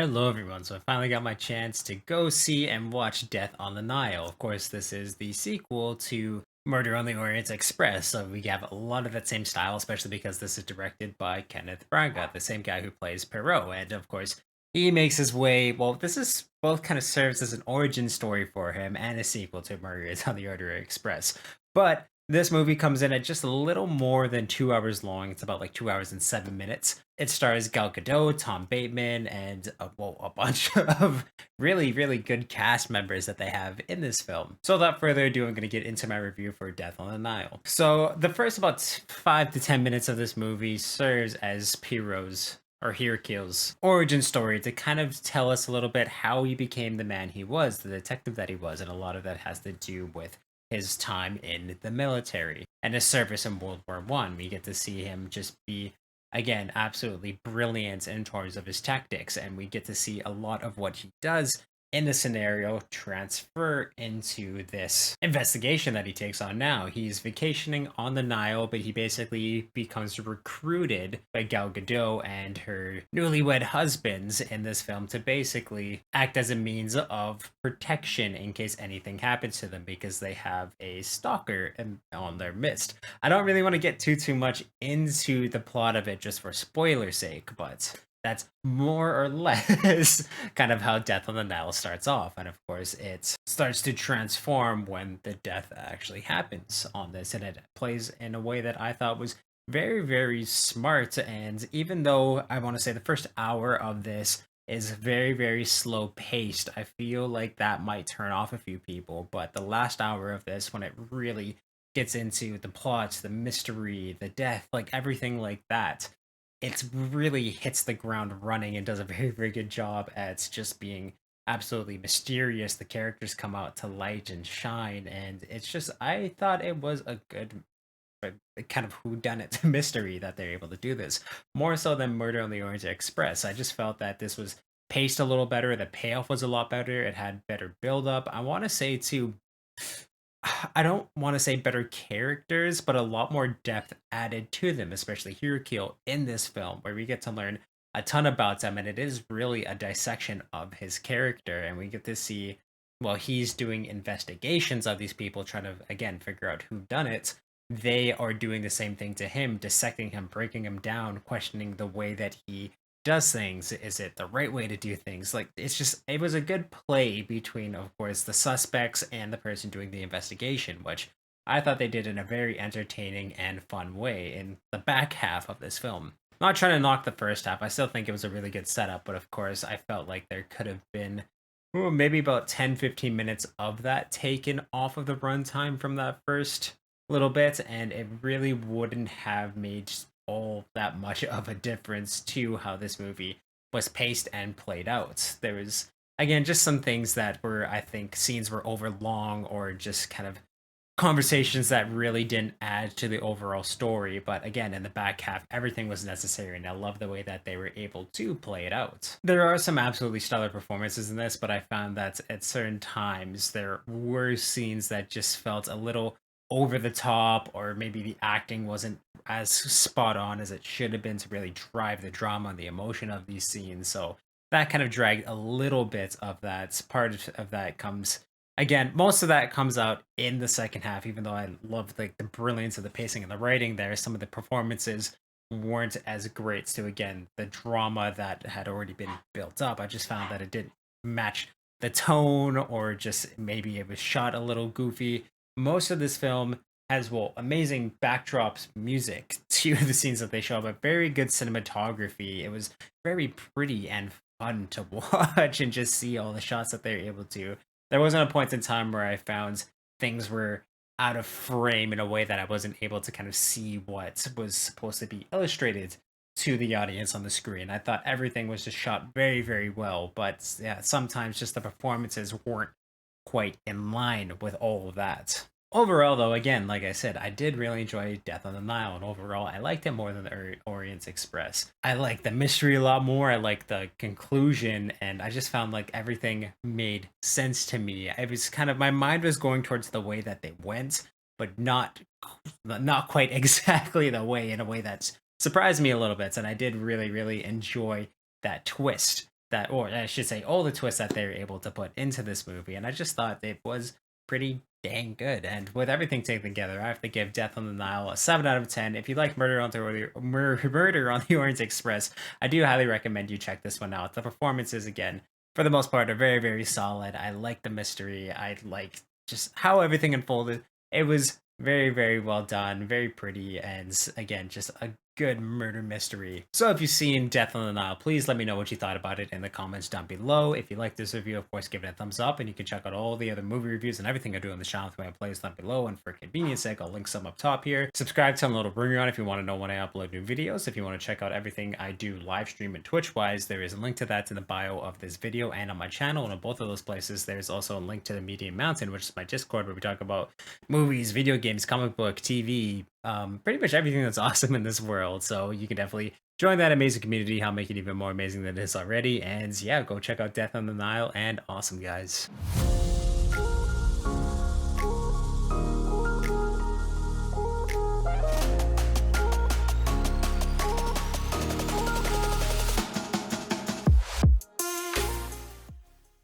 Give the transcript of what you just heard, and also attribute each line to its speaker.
Speaker 1: Hello, everyone. So I finally got my chance to go see and watch Death on the Nile. Of course, this is the sequel to Murder on the Orient Express, so we have a lot of that same style, especially because this is directed by Kenneth Branagh, the same guy who plays Perrault. And of course, he makes his way. Well, this is both kind of serves as an origin story for him and a sequel to Murder on the Orient Express. But this movie comes in at just a little more than 2 hours long. It's about like 2 hours and 7 minutes. It stars Gal Gadot, Tom Bateman, and a bunch of really, really good cast members that they have in this film. So without further ado, I'm going to get into my review for Death on the Nile. So the first about 5 to 10 minutes of this movie serves as Piro's or Hirkil's origin story to kind of tell us a little bit how he became the man he was, the detective that he was, and a lot of that has to do with his time in the military and his service in World War One. We get to see him just be again absolutely brilliant in terms of his tactics, and we get to see a lot of what he does in the scenario transfer into this investigation that he takes on now. He's vacationing on the Nile, but he basically becomes recruited by Gal Gadot and her newlywed husbands in this film to basically act as a means of protection in case anything happens to them because they have a stalker on their midst. I don't really want to get too much into the plot of it just for spoiler's sake, but that's more or less kind of how Death on the Nile starts off. And of course, it starts to transform when the death actually happens on this. And it plays in a way that I thought was very, very smart. And even though I want to say the first hour of this is very, very slow paced, I feel like that might turn off a few people. But the last hour of this, when it really gets into the plots, the mystery, the death, like everything like that, it really hits the ground running and does a very, very good job at just being absolutely mysterious. The characters come out to light and shine, and it's just I thought it was a good kind of whodunit mystery that they're able to do this more so than Murder on the Orient Express. I just felt that this was paced a little better. The payoff was a lot better. It had better build up. I want to say too, I don't want to say better characters, but a lot more depth added to them, especially Hirokio in this film, where we get to learn a ton about him, and it is really a dissection of his character, and we get to see, well, he's doing investigations of these people, trying to again figure out who done it. They are doing the same thing to him, dissecting him, breaking him down, questioning the way that he does things. Is it the right way to do things? Like, it's just it was a good play between, of course, the suspects and the person doing the investigation, which I thought they did in a very entertaining and fun way in the back half of this film. I'm not trying to knock the first half. I still think it was a really good setup, but of course I felt like there could have been maybe about 10-15 minutes of that taken off of the runtime from that first little bit, and it really wouldn't have made all that much of a difference to how this movie was paced and played out. There was again just some things that were, I think, scenes were over long or just kind of conversations that really didn't add to the overall story. But again, in the back half, everything was necessary, and I love the way that they were able to play it out. There are some absolutely stellar performances in this, but I found that at certain times there were scenes that just felt a little over the top, or maybe the acting wasn't as spot on as it should have been to really drive the drama and the emotion of these scenes. So that kind of dragged a little bit of that. Part of that comes again, most of that comes out in the second half, even though I love the brilliance of the pacing and the writing there. Some of the performances weren't as great. So again, the drama that had already been built up, I just found that it didn't match the tone, or just maybe it was shot a little goofy. Most of this film has, well, amazing backdrops music to the scenes that they show, but very good cinematography. It was very pretty and fun to watch and just see all the shots that they're able to. There wasn't a point in time where I found things were out of frame in a way that I wasn't able to kind of see what was supposed to be illustrated to the audience on the screen. I thought everything was just shot very, very well, but yeah, sometimes just the performances weren't quite in line with all of that. Overall, though, again, like I said, I did really enjoy Death on the Nile, and overall, I liked it more than the Orient Express. I like the mystery a lot more. I like the conclusion, and I just found like everything made sense to me. It was kind of my mind was going towards the way that they went, but not quite exactly the way, in a way that's surprised me a little bit. And I did really, really enjoy that twist that, or I should say, all the twists that they were able to put into this movie. And I just thought it was pretty dang good. And with everything taken together, I have to give Death on the Nile a 7 out of 10. If you like Murder on the Orient Express, I do highly recommend you check this one out. The performances, again, for the most part, are very, very solid. I like the mystery. I like just how everything unfolded. It was very, very well done, very pretty, and again, just a good murder mystery. So if you've seen Death on the Nile, please let me know what you thought about it in the comments down below. If you like this review, of course, give it a thumbs up, and you can check out all the other movie reviews and everything I do on the channel through my playlist down below. And for convenience sake, I'll link some up top here. Subscribe to the little ringer on if you want to know when I upload new videos. If you want to check out everything I do live stream and Twitch wise, there is a link to that in the bio of this video and on my channel. And on both of those places, there's also a link to the Medium Mountain, which is my Discord, where we talk about movies, video games, comic book, TV, pretty much everything that's awesome in this world. So you can definitely join that amazing community. I'll make it even more amazing than it is already. And yeah, go check out Death on the Nile, and awesome, guys.